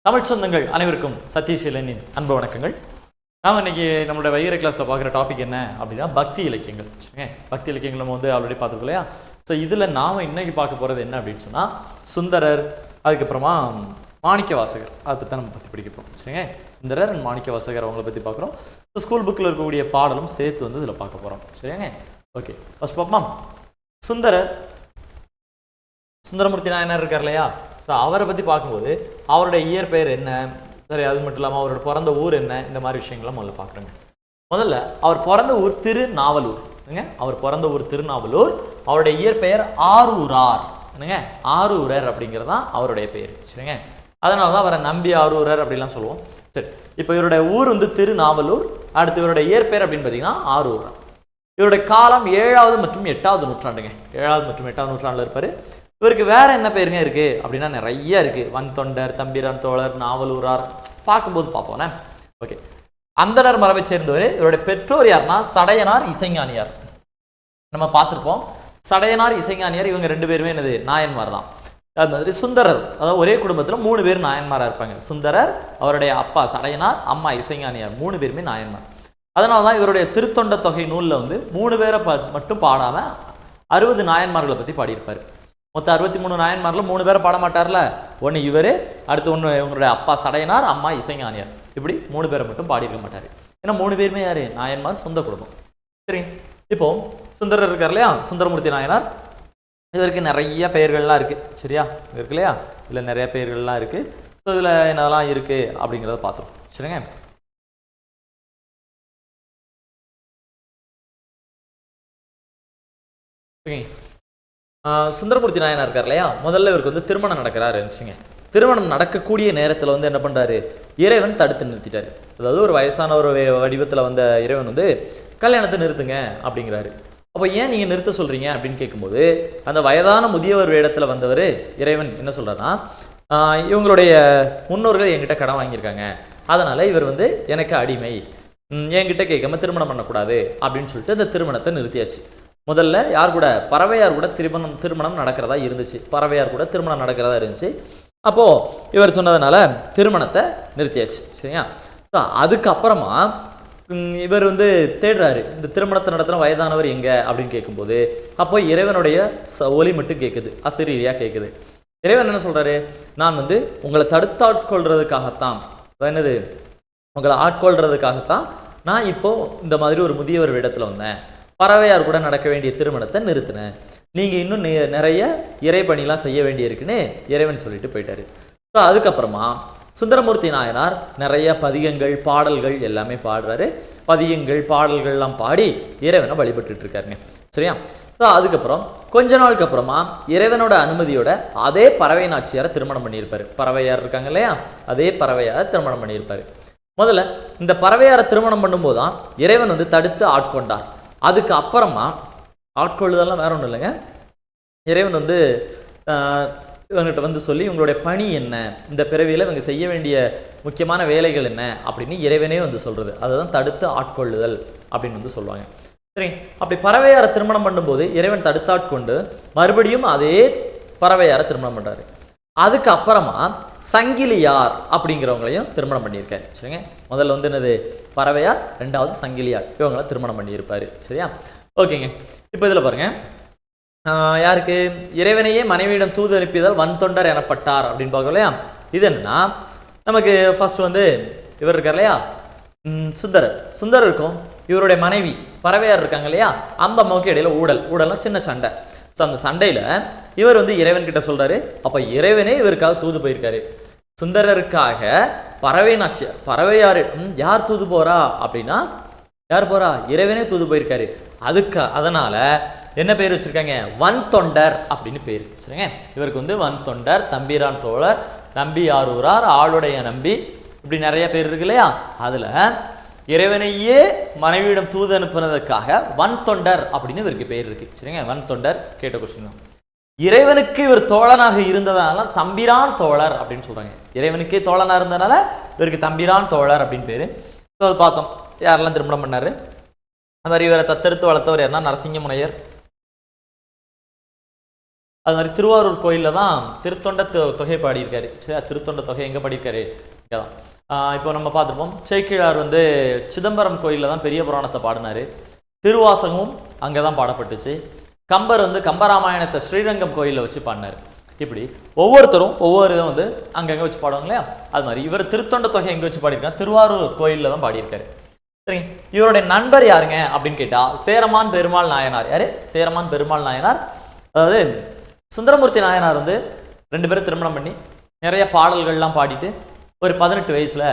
தமிழ் சொந்தங்கள் அனைவருக்கும் சதீஷ்லனின் அன்பு வணக்கங்கள். நாம் இன்னைக்கு நம்மளுடைய வைகரை கிளாஸில் பார்க்குற டாபிக் என்ன அப்படின்னா பக்தி இலக்கியங்கள். பக்தி இலக்கியங்கள் நம்ம ஆல்ரெடி பார்த்துருக்கோம் இல்லையா? ஸோ இதில் நாம் இன்னைக்கு பார்க்க போகிறது என்ன அப்படின்னு சொன்னால் சுந்தரர், அதுக்கப்புறமா மாணிக்க வாசகர், அதை பற்றி நம்ம பற்றி படிக்க போகிறோம். சரிங்க, சுந்தரர் அண்ட் மாணிக்க வாசகர் அவங்கள பற்றி பார்க்குறோம். ஸோ ஸ்கூல் புக்கில் இருக்கக்கூடிய பாடலும் சேர்த்து இதில் பார்க்க போகிறோம். சரிங்க, ஓகே. ஃபர்ஸ்ட் பார்ப்போம். சுந்தரமூர்த்தி நாயனார் இருக்கார் இல்லையா? ஸோ அவரை பற்றி பார்க்கும்போது அவருடைய இயற்பெயர் என்ன, சரி, அது மட்டும் இல்லாமல் அவரோட பிறந்த ஊர் என்ன, இந்த மாதிரி விஷயங்கள்லாம் முதல்ல பார்க்குறேங்க. முதல்ல அவர் பிறந்த ஊர் திருநாவலூர். அவர் பிறந்த ஊர் திருநாவலூர். அவருடைய இயற்பெயர் ஆரூரார். என்னங்க, ஆரூரர் அப்படிங்கிறது தான் அவருடைய பெயர். சரிங்க, அதனால தான் அவரை நம்பி ஆரூரர் அப்படிலாம் சொல்லுவோம். சரி, இப்போ இவருடைய ஊர் திருநாவலூர். அடுத்து இவருடைய இயற்பெயர் அப்படின்னு பார்த்தீங்கன்னா ஆரூரார். இவருடைய காலம் 7வது மற்றும் 8வது நூற்றாண்டுங்க. 7வது மற்றும் 8வது நூற்றாண்டில் இருப்பார். இவருக்கு வேற என்ன பேருங்க இருக்கு அப்படின்னா நிறைய இருக்கு. வன் தொண்டர், தம்பிரான் தோழர், நாவலூரார், பார்க்கும்போது பார்ப்போம். ஓகே, அந்தனர் மரபை சேர்ந்தவர். இவருடைய பெற்றோர் யாருன்னா சடையனார், இசைஞானியார். நம்ம பார்த்துருப்போம். சடையனார், இசைஞானியார் இவங்க ரெண்டு பேருமே என்னது நாயன்மார் தான். அது மாதிரி சுந்தரர், அதாவது ஒரே குடும்பத்தில் 3 பேர் நாயன்மாராக இருப்பாங்க. சுந்தரர், அவருடைய அப்பா சடையனார், அம்மா இசைஞானியார், 3 பேருமே நாயன்மார். அதனால தான் இவருடைய திருத்தொண்ட தொகை நூலில் 3 பேரை மட்டும் பாடாமல் 60 நாயன்மார்களை பற்றி பாடியிருப்பார். மொத்தம் 63 நாயன்மாரில் 3 பேரை பாட மாட்டார்ல. ஒன்று இவர், அடுத்து ஒன்று இவங்களுடைய அப்பா சடையனார், அம்மா இசைஞானியார். இப்படி 3 பேரை மட்டும் பாடியிருக்க மாட்டார். ஏன்னா 3 பேருமே யார்? நாயன்மார், சொந்த குடும்பம். சரி, இப்போ சுந்தரர் இருக்கார் இல்லையா? சுந்தரமூர்த்தி நாயனார். இதற்கு நிறைய பெயர்கள்லாம் இருக்குது. சரியா, இருக்கு இல்லையா? இதில் நிறைய பெயர்கள்லாம் இருக்குது. ஸோ இதில் என்னதெல்லாம் இருக்குது அப்படிங்கிறத பார்த்துருவோம். சரிங்க, ஓகே. சுந்தரமூர்த்தி நாயனார் இருக்கார் இல்லையா? முதல்ல இவருக்கு திருமணம் நடக்கிறாரு இருந்துச்சுங்க. திருமணம் நடக்கக்கூடிய நேரத்தில் என்ன பண்ணுறாரு? இறைவன் தடுத்து நிறுத்திட்டாரு. அதாவது ஒரு வயசான ஒரு வடிவத்தில் வந்த இறைவன் கல்யாணத்தை நிறுத்துங்க அப்படிங்கிறாரு. அப்போ ஏன் நீங்கள் நிறுத்த சொல்கிறீங்க அப்படின்னு கேட்கும்போது, அந்த வயதான முதியவர் வேடத்தில் வந்தவர் இறைவன் என்ன சொல்கிறாருன்னா, இவங்களுடைய முன்னோர்கள் என்கிட்ட கடன் வாங்கியிருக்காங்க, அதனால் இவர் எனக்கு அடிமை, என்கிட்ட கேட்காம திருமணம் பண்ணக்கூடாது அப்படின்னு சொல்லிட்டு அந்த திருமணத்தை நிறுத்தியாச்சு. முதல்ல யார் கூட? பறவையார் கூட திருமணம் நடக்கிறதா இருந்துச்சு. பறவையார் கூட திருமணம் நடக்கிறதா இருந்துச்சு. அப்போது இவர் சொன்னதுனால திருமணத்தை நிறுத்தியாச்சு. சரியா? ஸோ அதுக்கப்புறமா இவர் தேடுறாரு, இந்த திருமணத்தை நடத்துகிற வயதானவர் எங்கே அப்படின்னு கேட்கும்போது, அப்போ இறைவனுடைய ஒலி மட்டும் கேட்குது, அசரீரியாக கேட்குது. இறைவன் என்ன சொல்கிறாரு? நான் உங்களை தடுத்தாட்கொள்றதுக்காகத்தான், என்னது, உங்களை ஆட்கொள்றதுக்காகத்தான் நான் இப்போது இந்த மாதிரி ஒரு முதியவர் இடத்துல வந்தேன். பறவையார் கூட நடக்க வேண்டிய திருமணத்தை நிறுத்தினேன். நீங்கள் இன்னும் நிறைய இறைப்பணிலாம் செய்ய வேண்டியிருக்குன்னு இறைவன் சொல்லிட்டு போயிட்டாரு. ஸோ அதுக்கப்புறமா சுந்தரமூர்த்தி நாயனார் நிறைய பதிகங்கள், பாடல்கள் எல்லாமே பாடுறாரு. பதிகங்கள், பாடல்கள்லாம் பாடி இறைவனை வழிபட்டு இருக்காருங்க. சரியா? ஸோ அதுக்கப்புறம் கொஞ்ச நாளுக்கு அப்புறமா இறைவனோட அனுமதியோட அதே பறவை நாச்சியாரை திருமணம் பண்ணியிருப்பாரு. பறவையார் இருக்காங்க இல்லையா? அதே பறவையாரை திருமணம் பண்ணியிருப்பாரு. முதல்ல இந்த பறவையாரை திருமணம் பண்ணும்போது தான் இறைவன் தடுத்து ஆட்கொண்டார். அதுக்கு அப்புறமா ஆட்கொள்ளுதெல்லாம் வேற ஒன்றும் இல்லைங்க. இறைவன் இவங்ககிட்ட சொல்லி இவங்களுடைய பணி என்ன, இந்த பிறவியில் இவங்க செய்ய வேண்டிய முக்கியமான வேலைகள் என்ன அப்படின்னு இறைவனே சொல்கிறது. அதுதான் தடுத்து ஆட்கொள்ளுதல் அப்படின்னு சொல்லுவாங்க. சரி, அப்படி பறவையாரை திருமணம் பண்ணும்போது இறைவன் தடுத்தாட்கொண்டு மறுபடியும் அதே பறவையாரை திருமணம் பண்ணுறாரு. அதுக்கப்புறமா சங்கிலியார் அப்படிங்கிறவங்களையும் திருமணம் பண்ணியிருக்காரு. சரிங்க, முதல்ல என்னது பறவையார், 2வது சங்கிலியார், இவங்களாம் திருமணம் பண்ணியிருப்பாரு. சரியா? ஓகேங்க. இப்போ இதில் பாருங்க, யாருக்கு? இறைவனையே மனைவியிடம் தூது அனுப்பியதால் வன் தொண்டர் எனப்பட்டார் அப்படின்னு பார்க்கல இல்லையா? இது என்னன்னா, நமக்கு ஃபர்ஸ்ட் இவர் இருக்கார் இல்லையா? சுந்தரர் இருக்கும். இவருடைய மனைவி பறவையார் இருக்காங்க இல்லையா? அந்த அம்மாவுக்கு இடையில ஊடல்னா சின்ன சண்டை. ஸோ அந்த சண்டையில் இவர் இறைவன் கிட்ட சொல்றாரு. அப்போ இறைவனே இவருக்காக தூது போயிருக்காரு. சுந்தரருக்காக பறவையார் யார் தூது போறா அப்படின்னா, யார் போறா? இறைவனே தூது போயிருக்காரு. அதனால என்ன பேர் வச்சிருக்காங்க? வன் தொண்டர் அப்படின்னு பேர். சரிங்க, இவருக்கு வன் தொண்டர், தம்பிரான் தோழர், நம்பி ஆரூரார், ஆளுடைய நம்பி, இப்படி நிறைய பேர் இருக்கு இல்லையா? அதுல இறைவனையே மனைவியிடம் தூது அனுப்புனதுக்காக வன் தொண்டர் அப்படின்னு இவருக்கு பேர் இருக்கு. சரிங்க, வன் தொண்டர் கேட்ட கொஸ்டின் தான். இறைவனுக்கு இவர் தோழனாக இருந்ததுனால தம்பிரான் தோழர் அப்படின்னு சொல்றாங்க. இறைவனுக்கே தோழனா இருந்ததுனால இவருக்கு தம்பிரான் தோழர் அப்படின்னு பேரு. அது பார்த்தோம் யாரெல்லாம் திருமணம் பண்ணாரு. அது மாதிரி இவரை தத்தெடுத்து வளர்த்தவர் யாருன்னா நரசிங்க முனையர். அது மாதிரி திருவாரூர் கோயிலில் தான் திருத்தொண்ட தொகை பாடியிருக்காரு. சரியா, திருத்தொண்ட தொகை எங்கே பாடியிருக்காரு இங்கே தான். இப்போ நம்ம பார்த்துருப்போம், சேக்கிழார் வந்து சிதம்பரம் கோயிலில் தான் பெரிய புராணத்தை பாடினார். திருவாசகமும் அங்கே தான் பாடப்பட்டுச்சு. கம்பர் வந்து கம்பராமாயணத்தை ஸ்ரீரங்கம் கோயிலில் வச்சு பாடினார். இப்படி ஒவ்வொருத்தரும் ஒவ்வொரு இதை வந்து அங்கங்கே வச்சு பாடுவாங்க இல்லையா, அது மாதிரி இவர் திருத்தொண்ட தொகை எங்கே வச்சு பாடியிருக்காரு, திருவாரூர் கோயிலில் தான் பாடியிருக்காரு. சரிங்க, இவருடைய நண்பர் யாருங்க அப்படின்னு கேட்டால் சேரமான் பெருமாள் நாயனார். யாரு? சேரமான் பெருமாள் நாயனார். அதாவது சுந்தரமூர்த்தி நாயனார் வந்து 2 பேரும் திருமணம் பண்ணி நிறைய பாடல்கள்லாம் பாடிட்டு ஒரு 18 வயசுல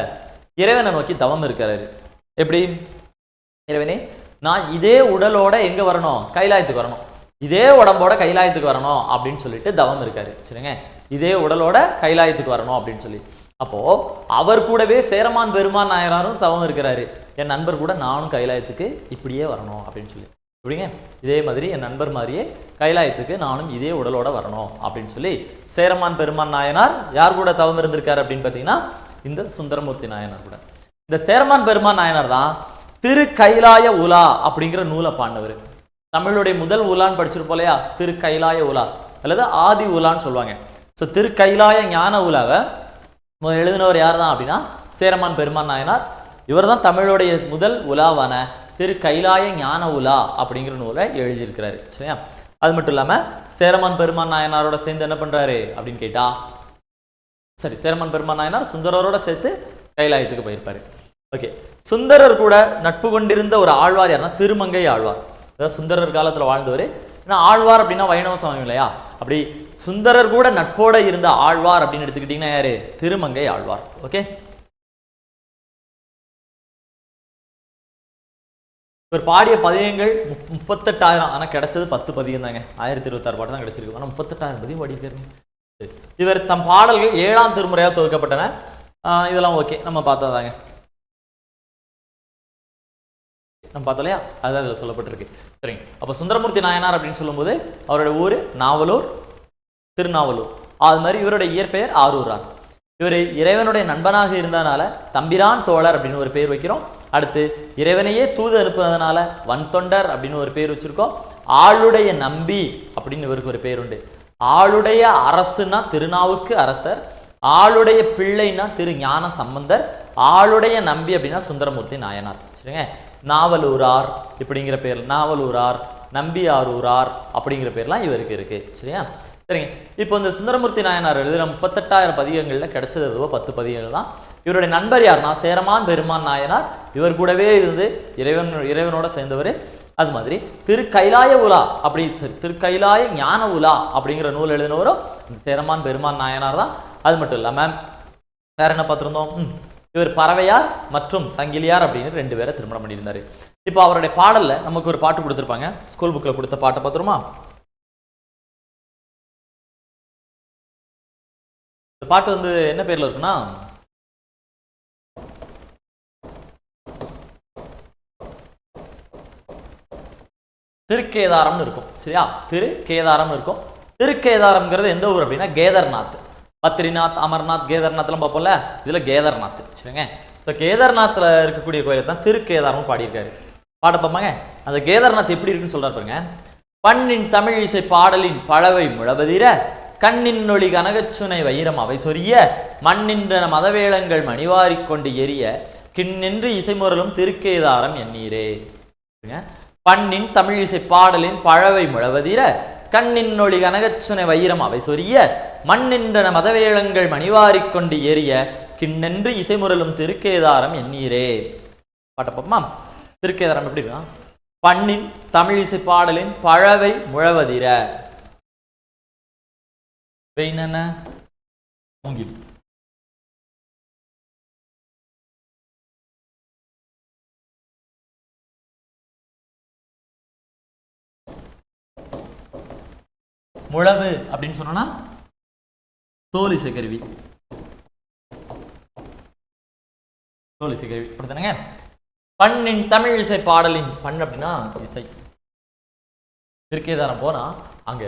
இறைவனை நோக்கி தவம் இருக்கிறாரு. எப்படி? இறைவனே, நான் இதே உடலோட எங்க வரணும்? கைலாயத்துக்கு வரணும், இதே உடம்போட கைலாயத்துக்கு வரணும் அப்படின்னு சொல்லிட்டு தவம் இருக்காரு. சரிங்க, இதே உடலோட கைலாயத்துக்கு வரணும் அப்படின்னு சொல்லி. அப்போ அவர் கூடவே சேரமான் பெருமான் நாயனாரும் தவம் இருக்கிறாரு. என் நண்பர் கூட நானும் கைலாயத்துக்கு இப்படியே வரணும் அப்படின்னு சொல்லி. அப்படிங்க, இதே மாதிரி என் நண்பர் மாதிரியே கைலாயத்துக்கு நானும் இதே உடலோட வரணும் அப்படின்னு சொல்லி சேரமான் பெருமான் நாயனார் யார் கூட தவம் இருந்திருக்காரு அப்படின்னு பார்த்தீங்கன்னா இந்த சுந்தரமூர்த்தி நாயனார் கூட. இந்த சேரமான் பெருமான் நாயனார் தான் திரு கைலாய உலா அப்படிங்கிற நூலை பாடினவர். தமிழுடைய முதல் உலான்னு படிச்சிருப்போம் இல்லையா, திரு கைலாய உலா அல்லது ஆதி உலான்னு சொல்லுவாங்க. ஸோ திரு கைலாய ஞான உலாவை எழுதினவர் யார் தான் அப்படின்னா சேரமான் பெருமான் நாயனார். இவர் தான் தமிழுடைய முதல் உலாவான திரு கைலாய ஞான உலா அப்படிங்கிற நூலை எழுதியிருக்கிறாரு. சரியா, அது மட்டும் இல்லாமல் சேரமான் பெருமான் நாயனாரோட சேர்ந்து என்ன பண்ணுறாரு அப்படின்னு கேட்டா, சரி, சேரமான் பெருமான் நாயனார் சுந்தரரோட சேர்த்து கைலாயத்துக்கு போயிருப்பாரு. ஓகே, சுந்தரர் கூட நட்பு கொண்டிருந்த ஒரு ஆழ்வார் யாருன்னா திருமங்கை ஆழ்வார். அதாவது சுந்தரர் காலத்தில் வாழ்ந்தவர். ஏன்னா ஆழ்வார் அப்படின்னா வைணவ சுவாமி இல்லையா, அப்படி சுந்தரர் கூட நட்போட இருந்த ஆழ்வார் அப்படின்னு எடுத்துக்கிட்டீங்கன்னா யாரு? திருமங்கை ஆழ்வார். ஓகே, இவர் பாடிய பதியங்கள் 38,000. ஆனால் கிடைச்சது 10 பதியம் தாங்க. 1026 பாட்டு தான் கிடைச்சிருக்கு. ஆனால் 38,000 பதியம் பாடியிருக்காருங்க. இவர் தம் பாடல்கள் 7ஆம் திருமுறையாக தொகுக்கப்பட்டன. இதெல்லாம் ஓகே, நம்ம பார்த்தா தாங்க, நம்ம பார்த்தோம் அதுதான் இதில் சொல்லப்பட்டிருக்கு. சரிங்க, அப்போ சுந்தரமூர்த்தி நாயனார் அப்படின்னு சொல்லும்போது அவரோட ஊர் நாவலூர், திருநாவலூர். அது மாதிரி இவருடைய இயற்பெயர் ஆரூரார். இவர் இறைவனுடைய நண்பனாக இருந்ததுனால தம்பிரான் தோழர் அப்படின்னு ஒரு பேர் வைக்கிறோம். அடுத்து இறைவனையே தூது அனுப்புனதுனால வன்தொண்டர் அப்படின்னு ஒரு பேர் வச்சிருக்கோம். ஆளுடைய நம்பி அப்படின்னு இவருக்கு ஒரு பேர் உண்டு. ஆளுடைய அரசுனா திருநாவுக்கு அரசர், ஆளுடைய பிள்ளைனா திரு ஞான சம்பந்தர், ஆளுடைய நம்பி அப்படின்னா சுந்தரமூர்த்தி நாயனார். சரிங்க, நாவலூரார் இப்படிங்கிற பேர், நாவலூரார், நம்பியாரூரார் அப்படிங்கிற பேர்லாம் இவருக்கு இருக்கு. சரியா, சரிங்க. இப்போ இந்த சுந்தரமூர்த்தி நாயனார் எழுதுகிற 38,000 பதிகங்களில் கிடைச்சது எதுவோ 10 பதிகங்கள் தான். இவருடைய நண்பர் யாருன்னா சேரமான் பெருமான் நாயனார். இவர் கூடவே இருந்து இறைவனோட சேர்ந்தவர். அது மாதிரி திரு கைலாய உலா அப்படி திரு கைலாய ஞான உலா அப்படிங்கிற நூல் எழுதினவரும் இந்த சேரமான் பெருமான் நாயனார் தான். அது மட்டும் இல்லாமல் வேற என்ன பார்த்துருந்தோம், இவர் பறவையார் மற்றும் சங்கிலியார் அப்படின்னு 2 பேரை திருமணம் பண்ணியிருந்தாரு. இப்போ அவருடைய பாடலில் நமக்கு ஒரு பாட்டு கொடுத்துருப்பாங்க, ஸ்கூல் புக்கில் கொடுத்த பாட்டை பார்த்துருமா? இந்த பாட்டு வந்து என்ன பேர்ல இருக்குன்னா, திருக்கேதாரம்னு இருக்கும். சரியா, திருக்கேதாரம் இருக்கும். திருக்கேதாரம்ங்கிறது எந்த ஊர் அப்படின்னா கேதார்நாத். பத்ரிநாத், அமர்நாத், கேதார்நாத்லாம் பார்ப்போம்ல, இதுல கேதார்நாத். சரிங்க, ஸோ கேதார்நாத்ல இருக்கக்கூடிய கோயிலை தான் திருக்கேதாரம் பாடியிருக்காரு. பாட பார்ப்பாங்க, அந்த கேதார்நாத் எப்படி இருக்குன்னு சொல்றாரு பாருங்க. பண்ணின் தமிழ் இசை பாடலின் பழவை முழவதிர கண்ணின் ஒளி கனகச்சுனை வைரம் அவை சொரிய மண்ணின்ற மதவேளங்கள் மணிவாரிக்கொண்டு எரிய கிண்ணென்று இசைமுரலும் திருக்கேதாரம் எண்ணீரே. பண்ணின் தமிழ் இசை பாடலின் பழவை முழவதிர கண்ணின் ஒளி கனகச்சுனை வைரம் அவை சொரிய மண்ணின்ற மதவேளங்கள் மணிவாரிக்கொண்டு எரிய கிண்ணென்று இசைமுரலும் திருக்கேதாரம் எண்ணீரே. பாட்டப்பமா, திருக்கேதாரம் எப்படி இருக்கா? பண்ணின் தமிழ் இசை பாடலின் பழவை முழவதிர, முழவு அப்படின்னு சொன்னா தோலிசை கருவி, தோலிசை கருவி அப்படித்தானங்க. பண்ணின் தமிழ் இசை பாடலின் பண் அப்படின்னா இசை. திருக்கேதாரம் போனா அங்க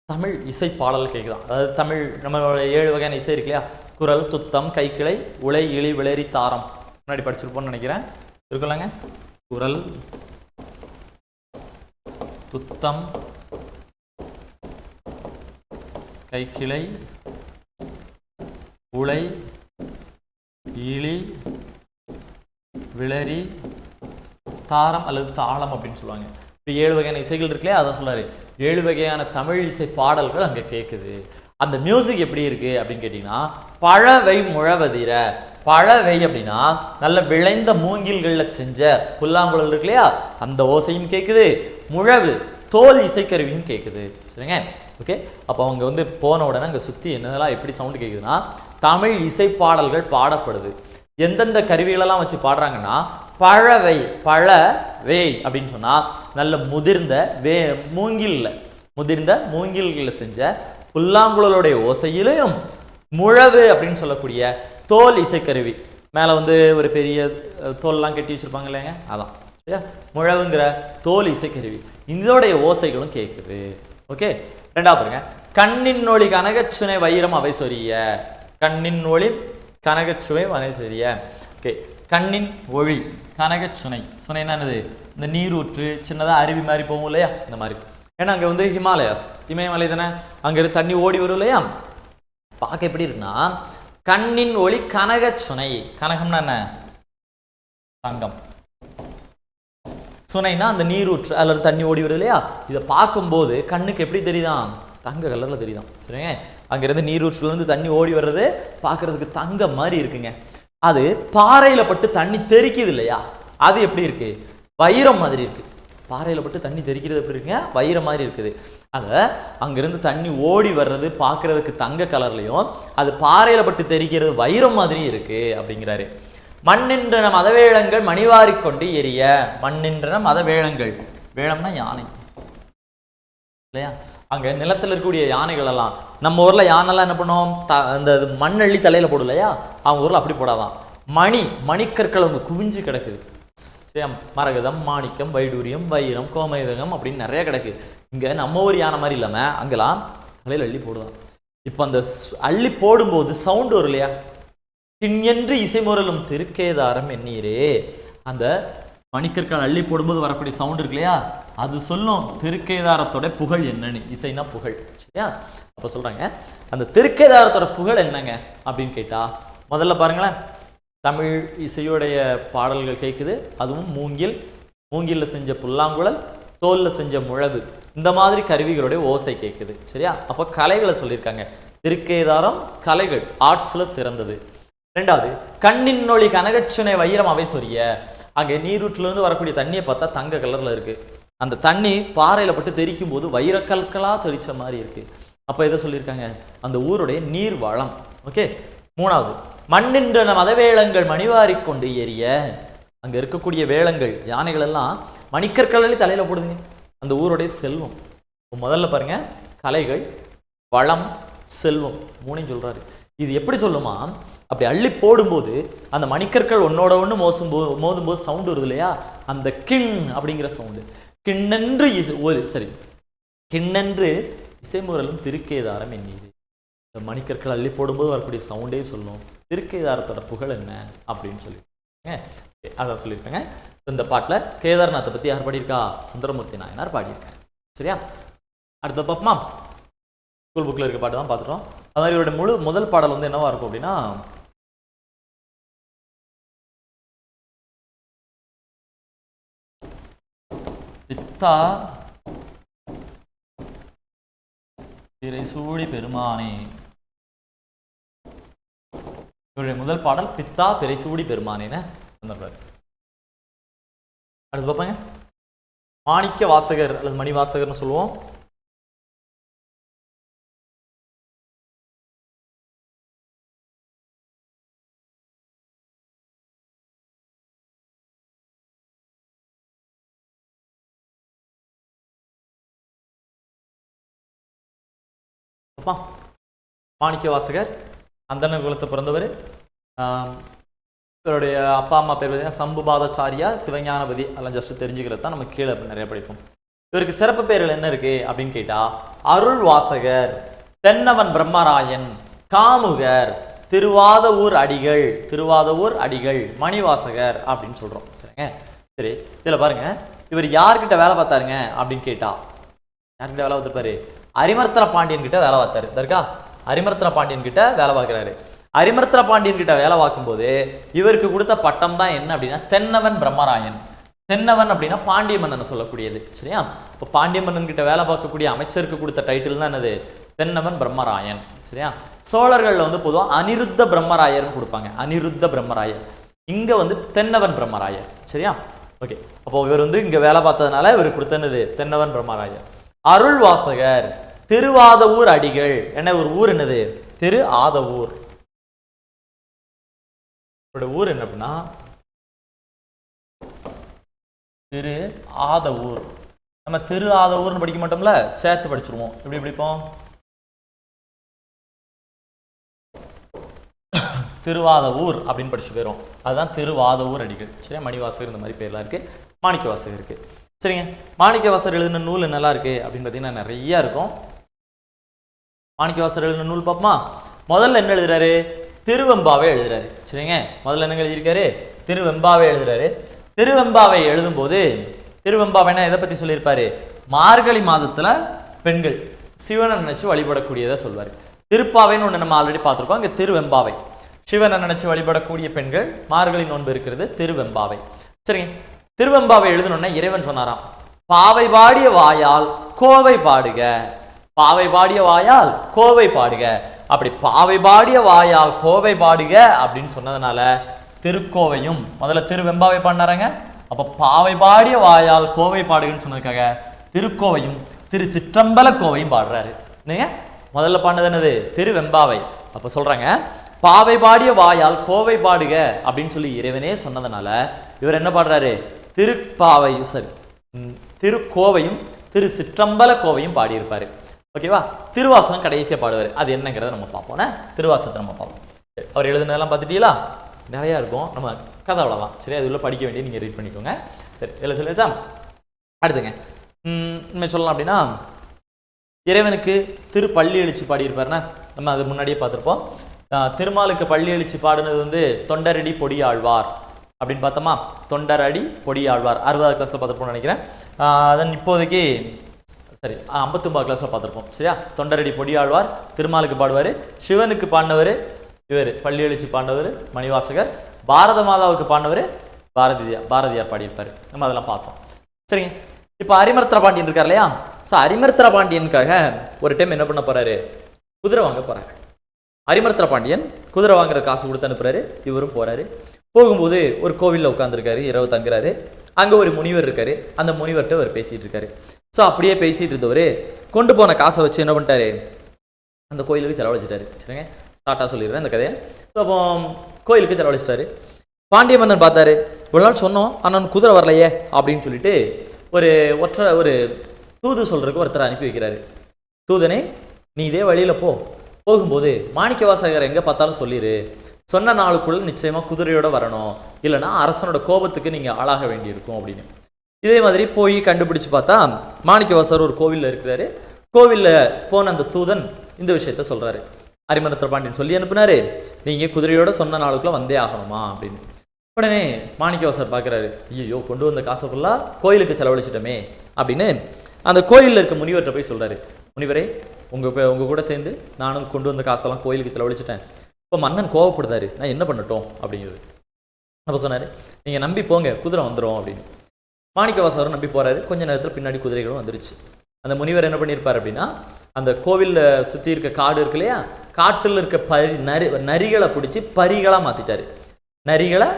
தமிழ் இசை பாடல் கேட்குதான். அதாவது தமிழ் நம்மளோட 7 வகையான இசை இருக்கு இல்லையா, குரல், துத்தம், கைக்கிளை, உலை, இழி, விளரி, தாரம். முன்னாடி படிச்சிருப்போம்னு நினைக்கிறேன், இருக்குல்லங்க. குரல், துத்தம், கைக்கிளை, உலை, இழி, விளரி, தாரம் அல்லது தாளம் அப்படின்னு சொல்லுவாங்க. இப்போ 7 வகையான இசைகள் இருக்குல்லையா, அதான் சொல்றாரு. 7 வகையான தமிழ் இசை பாடல்கள் அங்கே கேட்குது. அந்த மியூசிக் எப்படி இருக்கு அப்படின்னு கேட்டீங்கன்னா, பழவை முழவதிர. பழவை அப்படின்னா நல்ல விளைந்த மூங்கில்களில் செஞ்ச புல்லாங்குழல் இருக்கு இல்லையா, அந்த ஓசையும் கேட்குது. முழவு தோல் இசைக்கருவியும் கேட்குது. சரிங்க, ஓகே. அப்போ அவங்க வந்து போன உடனே அங்கே சுற்றி என்னதெல்லாம் எப்படி சவுண்டு கேட்குதுன்னா, தமிழ் இசை பாடல்கள் பாடப்படுது. எந்தெந்த கருவிகளெல்லாம் வச்சு பாடுறாங்கன்னா, பழவை, பழவை அப்படின்னு சொன்னால் நல்ல முதிர்ந்த மூங்கில்களில் செஞ்ச புல்லாங்குழலுடைய ஓசையிலையும், முழவு அப்படின்னு சொல்லக்கூடிய தோல் இசைக்கருவி, மேலே வந்து ஒரு பெரிய தோல்லாம் கட்டி வச்சுருப்பாங்க இல்லைங்க, அதான் சரியா, முழவுங்கிற தோல் இசைக்கருவி, இதோடைய ஓசைகளும் கேட்குது. ஓகே. ரெண்டாவது பாருங்க, கண்ணின் ஒளி கனகச்சுனை வைரம் அவை சொரிய. கண்ணின் ஒளி கனகச்சுவை அவை சொரிய. ஓகே. கண்ணின் ஒளி கனகச்சுனை, சுனைன்னா என்னது, இந்த நீரூற்று சின்னதாக அருவி மாதிரி போகும் இல்லையா, இந்த மாதிரி. ஏன்னா அங்கே வந்து ஹிமாலயாஸ், இமயமலை தானே, அங்கே தண்ணி ஓடி வரும் இல்லையா. பார்க்க எப்படி இருக்குன்னா, கண்ணின் ஒளி கனகச்சுனை. கனகம்னா என்ன, தங்கம். சுனைனா அந்த நீரூற்று, அதில் தண்ணி ஓடி வருது இல்லையா. இதை பார்க்கும்போது கண்ணுக்கு எப்படி தெரியுதான், தங்க கலரில் தெரியுதான். சரிங்க, அங்கேருந்து நீரூற்றுலேருந்து தண்ணி ஓடி வர்றது பார்க்கறதுக்கு தங்கம் மாதிரி இருக்குங்க. அது பாறையில் பட்டு தண்ணி தெறிக்குது இல்லையா, அது எப்படி இருக்கு, வைரம் மாதிரி இருக்கு. பாறையில் பட்டு தண்ணி தெறிக்கிறது எப்படி இருக்குங்க, வைரம் மாதிரி இருக்குது. அதை அங்கேருந்து தண்ணி ஓடி வர்றது பார்க்கறதுக்கு தங்க கலர்லையும், அது பாறையில் பட்டு தெறிக்கிறது வைரம் மாதிரி இருக்கு அப்படிங்கிறாரு. மண்ணின்றன மதவேளங்கள் மணிவாரி கொண்டு எரிய. மண்ணின்றன மதவேளங்கள், வேளம்னா யானை இல்லையா. அங்கே நிலத்தில் இருக்கக்கூடிய யானைகள் எல்லாம், நம்ம ஊரில் யானைலாம் என்ன பண்ணுவோம், அந்த மண்ணள்ளி தலையில் போடும் இல்லையா, அவங்க ஊரில் அப்படி போடாதான். மணிக்கற்கள் அவங்க குவிஞ்சு கிடக்குது. சரியா, மரகதம், மாணிக்கம், வைடூரியம், வைரம், கோமேதகம் அப்படின்னு நிறைய கிடக்குது. இங்கே நம்ம ஊர் யானை மாதிரி இல்லாமல் அங்கெல்லாம் தலையில் அள்ளி போடுதான். இப்போ அந்த அள்ளி போடும்போது சவுண்டு வரும் இல்லையா, கிண்ணென்று இசைமுரலும் திருக்கேதாரம் எண்ணீரே. அந்த மணிக்கற்கள் அள்ளி போடும்போது வரக்கூடிய சவுண்ட் இருக்கு இல்லையா, அது சொல்லும் திருக்கேதாரத்தோட புகழ் என்னன்னு. இசைனா புகழ், சரியா. அப்போ சொல்றாங்க, அந்த திருக்கேதாரத்தோட புகழ் என்னங்க அப்படின்னு கேட்டா, முதல்ல பாருங்களேன், தமிழ் இசையுடைய பாடல்கள் கேட்குது. அதுவும் மூங்கில்ல செஞ்ச புல்லாங்குழல், தோல்ல செஞ்ச முழவு, இந்த மாதிரி கருவிகளுடைய ஓசை கேட்குது. சரியா. அப்போ கலைகளை சொல்லியிருக்காங்க. திருக்கேதாரம் கலைகள், ஆர்ட்ஸ்ல சிறந்தது. ரெண்டாவது, கண்ணின் ஒளி கனகச்சுனை வைரம் அவை சொரிய. அங்கே நீரூற்றிலிருந்து வரக்கூடிய தண்ணியை பார்த்தா தங்க கலர்ல இருக்கு. அந்த தண்ணி பாறையில் பட்டு தெரிக்கும் போது வைரக்கற்களாக தெரிச்ச மாதிரி இருக்கு. அப்போ எதை சொல்லியிருக்காங்க, அந்த ஊருடைய நீர் வளம். ஓகே. மூணாவது, மண்ணின்றன மதவேளங்கள் மணிவாரி கொண்டு எரிய. அங்கே இருக்கக்கூடிய வேளங்கள், யானைகள் எல்லாம் மணிக்கற்களி தலையில் போடுதுங்க, அந்த ஊருடைய செல்வம். முதல்ல பாருங்க, கலைகள், வளம், செல்வம், மூணையும் சொல்றாரு. இது எப்படி சொல்லுமா, அப்படி அள்ளி போடும்போது அந்த மணிக்கற்கள் ஒன்னோட ஒன்று மோதும்போது சவுண்டு வருது இல்லையா, அந்த கிண் அப்படிங்கிற சவுண்டு. கிண்ணென்று இசைமுரலும் திருக்கேதாரம் எண்ணீர். இந்த மணிக்கற்கள் அள்ளி போடும்போது வரக்கூடிய சவுண்டே சொல்லும் திருக்கேதாரத்தோட புகழ் என்ன அப்படின்னு சொல்லி அதான் சொல்லியிருக்காங்க. இந்த பாட்டில் கேதார்நாத்தை பற்றி யார் பாடியிருக்கா, சுந்தரமூர்த்தி நாயனார் பாடியிருக்காங்க. சரியா. அடுத்த பார்ப்போமா, ஸ்கூல் புக்கில் இருக்க பாட்டு தான் பார்த்துட்டோம். அது மாதிரி இவருடைய முதல் பாடல் வந்து என்னவா இருக்கும் அப்படின்னா, பித்தா பிறைசூடி பெருமானே. இவருடைய முதல் பாடல் பித்தா பிறைசூடி பெருமானேன்னு வந்துடுறாரு. அடுத்து பார்ப்பாங்க, மாணிக்க வாசகர் அல்லது மணி வாசகர்னு சொல்லுவோம். மாணிக்க வாசகர் அந்தண குலத்தை பிறந்தவர். இவருடைய அப்பா அம்மா பேர் பார்த்தீங்கன்னா சம்புபாதாச்சாரியா, சிவஞானபதி. அதெல்லாம் ஜஸ்ட் தெரிஞ்சுக்கிறது தான் நம்ம கீழே நிறைய படிப்போம். இவருக்கு சிறப்பு பேர்கள் என்ன இருக்கு அப்படின்னு கேட்டா, அருள் வாசகர், தென்னவன் பிரம்மராயன், காமுகர், திருவாதவூர் அடிகள், மணிவாசகர் அப்படின்னு சொல்றோம். சரிங்க. சரி, இதுல பாருங்க, இவர் யார்கிட்ட வேலை பார்த்தாருங்க அப்படின்னு கேட்டா, யார்கிட்ட வேலை பார்த்துருப்பாரு, அரிமர்த்தன பாண்டியன் கிட்ட வேலை பார்த்தாரு. இதற்கா அரிமர்த்தன பாண்டியன் கிட்ட வேலை பார்க்குறாரு. அரிமர்த்தன பாண்டியன் கிட்ட வேலை பார்க்கும்போது இவருக்கு கொடுத்த பட்டம் தான் என்ன அப்படின்னா தென்னவன் பிரம்மராயன். தென்னவன் அப்படின்னா பாண்டிய மன்னனை சொல்லக்கூடியது. சரியா? இப்போ பாண்டிய மன்னன் கிட்ட வேலை பார்க்கக்கூடிய அமைச்சருக்கு கொடுத்த டைட்டில் தான் என்னது? தென்னவன் பிரம்மராயன். சரியா? சோழர்கள்ல வந்து பொதுவாக அனிருத்த பிரம்மராயர்னு கொடுப்பாங்க. அனிருத்த பிரம்மராயர். இங்க வந்து தென்னவன் பிரம்மராயர். சரியா? ஓகே. அப்போ இவர் வந்து இங்க வேலை பார்த்ததுனால இவர் கொடுத்தனது தென்னவன் பிரம்மராயர். அருள் வாசகர் திருவாதவூர் அடிகள். என்ன ஒரு ஊர்? என்னது? திரு ஆதவூர். ஊர் என்ன அப்படின்னா திரு ஆதவூர். நம்ம திரு ஆதவூர்னு படிக்க மாட்டோம்ல, சேர்த்து படிச்சிருவோம். எப்படி படிப்போம்? திருவாதவூர் அப்படின்னு படிச்சு போயிடும். அதுதான் திருவாதவூர் அடிகள். சரியா? மணிவாசகர் இந்த மாதிரி பேர்லாம் இருக்கு. மாணிக்க வாசகர் இருக்கு. சரிங்க. மாணிக்க வாசகர் எழுதின நூல் நல்லா இருக்கு அப்படின்னு பார்த்தீங்கன்னா நிறைய இருக்கும். மாணிக்க வாசகர் எழுதின நூல் பார்ப்போமா? முதல்ல என்ன எழுதுறாரு? திருவெம்பாவை எழுதுறாரு. சரிங்க. முதல்ல என்ன எழுதியிருக்காரு? திருவெம்பாவை எழுதுறாரு. திருவெம்பாவை எழுதும்போது திருவெம்பாவைனா எதை பத்தி சொல்லியிருப்பாரு? மார்கழி மாதத்துல பெண்கள் சிவனை நினைச்சு வழிபடக்கூடியதை சொல்வாரு. திருப்பாவைன்னு ஒன்று நம்ம ஆல்ரெடி பார்த்துருக்கோம். இங்கே திருவெம்பாவை சிவனை நினைச்சு வழிபடக்கூடிய பெண்கள் மார்கழி நோன்பு இருக்கிறது திருவெம்பாவை. சரிங்க. திருவெம்பாவை எழுதணும்னா இறைவன் சொன்னாராம், பாவை பாடிய வாயால் கோவை பாடுக. பாவை பாடிய வாயால் கோவை பாடுக. அப்படி பாவை பாடிய வாயால் கோவை பாடுக அப்படின்னு சொன்னதுனால திருக்கோவையும் முதல்ல திருவெம்பாவை பாடினாராங்க. அப்ப பாவை பாடிய வாயால் கோவை பாடுகன்னு சொன்னதுக்காக திருக்கோவையும் திரு சிற்றம்பல கோவையும் பாடுறாரு. நீங்க முதல்ல பாடினது என்னது? திருவெம்பாவை. அப்ப சொல்றாங்க பாவை பாடிய வாயால் கோவை பாடுக அப்படின்னு சொல்லி இறைவனே சொன்னதுனால இவர் என்ன பாடுறாரு? திருப்பாவை சரி திருக்கோவையும் திரு சிற்றம்பல கோவையும் பாடியிருப்பாரு. ஓகேவா? திருவாசகம் கடைசியா பாடுவார். அது என்னங்கிறத நம்ம பார்ப்போம். திருவாசகத்தை நம்ம பார்ப்போம். அவர் எழுதுனதெல்லாம் பார்த்துட்டீங்களா? நிறையா இருக்கும். நம்ம கதை அவ்வளோதான். சரி, அது உள்ள படிக்க வேண்டிய நீங்கள் ரீட் பண்ணிக்கோங்க. சரி, எல்லாம் சொல்லியாச்சா? அடுத்துங்க இனிமேல் சொல்லலாம் அப்படின்னா இறைவனுக்கு திரு பள்ளி எழுச்சி பாடியிருப்பாருன்னா நம்ம அது முன்னாடியே பார்த்துருப்போம். திருமாலுக்கு பள்ளி எழுச்சி பாடுனது வந்து தொண்டரடி பொடியாழ்வார் அப்படின்னு பார்த்தோமா? தொண்டரடி பொடியாழ்வார் 60வது கிளாஸில் பார்த்துருப்போம்னு நினைக்கிறேன். அதன் இப்போதைக்கு சரி 59வது கிளாஸில் பார்த்துருப்போம். சரியா? தொண்டரடி பொடியாழ்வார் திருமாலுக்கு பாடுவார். சிவனுக்கு பாடினவர் இவர் பள்ளி எழுச்சி பாடினவர் மணிவாசகர். பாரத மாதாவுக்கு பாடினவர் பாரதியார் பாடியிருப்பார். நம்ம அதெல்லாம் பார்த்தோம். சரிங்க. இப்போ அரிமர்த்தன பாண்டியன் இருக்கார் இல்லையா? ஸோ அரிமர்த்தன பாண்டியனுக்காக ஒரு டைம் என்ன பண்ண போறாரு? குதிரை வாங்க போறாரு. அரிமர்த்தன பாண்டியன் குதிரை வாங்குற காசு கொடுத்து அனுப்புறாரு. இவரும் போறாரு. போகும்போது ஒரு கோவிலில் உட்காந்துருக்காரு. இரவு தங்குறாரு. அங்கே ஒரு முனிவர் இருக்காரு. அந்த முனிவர்கிட்ட அவர் பேசிட்டு இருக்காரு. ஸோ அப்படியே பேசிட்டு இருந்தவர் கொண்டு போன காசை வச்சு என்ன பண்ணிட்டாரு? அந்த கோயிலுக்கு செலவழிச்சிட்டாரு. சரிங்க, ஷார்ட்டாக சொல்லிடுறேன் இந்த கதையை. ஸோ அப்போ கோயிலுக்கு செலவழிச்சிட்டாரு. பாண்டிய மன்னன் பார்த்தாரு, ஒரு நாள் சொன்னோம் ஆனால் குதிரை வரலையே அப்படின்னு சொல்லிட்டு ஒரு தூது சொல்றதுக்கு ஒருத்தர் அனுப்பி வைக்கிறாரு. தூதனே, நீ இதே வழியில் போகும்போது மாணிக்க வாசகர் எங்கே பார்த்தாலும் சொல்லிடு, சொன்ன நாளுக்குள்ள நிச்சயமா குதிரையோட வரணும், இல்லைன்னா அரசனோட கோபத்துக்கு நீங்க ஆளாக வேண்டியிருக்கும் அப்படின்னு. இதே மாதிரி போய் கண்டுபிடிச்சு பார்த்தா மாணிக்கவாசகர் ஒரு கோவிலில் இருக்கிறாரு. கோவிலில் போன அந்த தூதன் இந்த விஷயத்த சொல்றாரு. அரிமர்த்தன பாண்டியன் சொல்லி அனுப்புனாரு, நீங்க குதிரையோட சொன்ன நாளுக்குள்ள வந்தே ஆகணுமா அப்படின்னு. உடனே மாணிக்கவாசகர் பார்க்குறாரு, ஐயோ கொண்டு வந்த காசை ஃபுல்லாக கோயிலுக்கு செலவழிச்சிட்டோமே அப்படின்னு அந்த கோயிலில் இருக்க முனிவர்கிட்ட போய் சொல்றாரு. முனிவரே, உங்க கூட சேர்ந்து நானும் கொண்டு வந்த காசெல்லாம் கோயிலுக்கு செலவழிச்சிட்டேன். இப்போ மன்னன் கோவப்படுதாரு, நான் என்ன பண்ணட்டும் அப்படிங்கிறது. அப்போ சொன்னார், நீங்கள் நம்பி போங்க, குதிரை வந்துடும் அப்படின்னு. மாணிக்கவாசகர் நம்பி போறாரு. கொஞ்ச நேரத்தில் பின்னாடி குதிரைகளும் வந்துருச்சு. அந்த முனிவர் என்ன பண்ணியிருப்பார் அப்படின்னா, அந்த கோவிலில் சுற்றி இருக்க காடு இருக்கு இல்லையா, காட்டில் இருக்க நரிகளை பிடிச்சி பரிகளாக மாற்றிட்டாரு. நரிகளை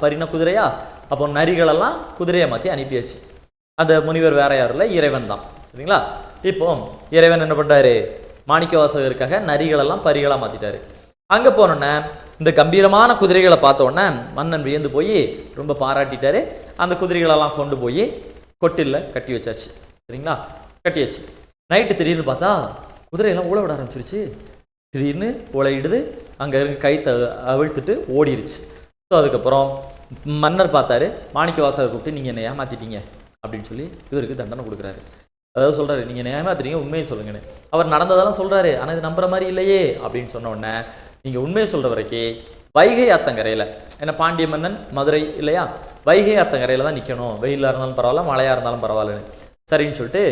பரினா குதிரையா, அப்போ நரிகளெல்லாம் குதிரையை மாற்றி அனுப்பியாச்சு. அந்த முனிவர் வேற யாரும் இல்லை, இறைவன் தான். சரிங்களா? இப்போ இறைவன் என்ன பண்ணுறாரு, மாணிக்கவாசகருக்காக நரிகளெல்லாம் பரிகளாக மாற்றிட்டாரு. அங்கே போனோன்னே இந்த கம்பீரமான குதிரைகளை பார்த்தோன்னே மன்னன் வியந்து போய் ரொம்ப பாராட்டிட்டாரு. அந்த குதிரைகளெல்லாம் கொண்டு போய் கொட்டிலில் கட்டி வச்சாச்சு. சரிங்களா? கட்டியாச்சு. நைட்டு திடீர்னு பார்த்தா குதிரையெல்லாம் ஊழ விட ஆரம்பிச்சிருச்சு. திடீர்னு ஊழையிடுது, அங்கே இருக்க கைத்தை அவிழ்த்துட்டு ஓடிடுச்சு. ஸோ அதுக்கப்புறம் மன்னர் பார்த்தாரு, மாணிக்கவாசகர் கூப்பிட்டு நீங்கள் என்னை ஏமாற்றிட்டீங்க அப்படின்னு சொல்லி இவருக்கு தண்டனை கொடுக்குறாரு. அதாவது சொல்கிறாரு, நீங்கள் என்னை ஏமாத்துறீங்க, உண்மையை சொல்லுங்கன்னு. அவர் நடந்ததெல்லாம் சொல்கிறாரு, ஆனால் இது நம்புற மாதிரி இல்லையே அப்படின்னு சொன்ன உடனே, நீங்கள் உண்மையை சொல்கிற வரைக்கும் வைகை ஆத்தங்கரையில், ஏன்னா பாண்டிய மன்னன் மதுரை இல்லையா, வைகை ஆத்தங்கரையில் தான் நிற்கணும், வெயிலாக இருந்தாலும் பரவாயில்ல, மழையாக இருந்தாலும் பரவாயில்லன்னு. சரின்னு சொல்லிட்டு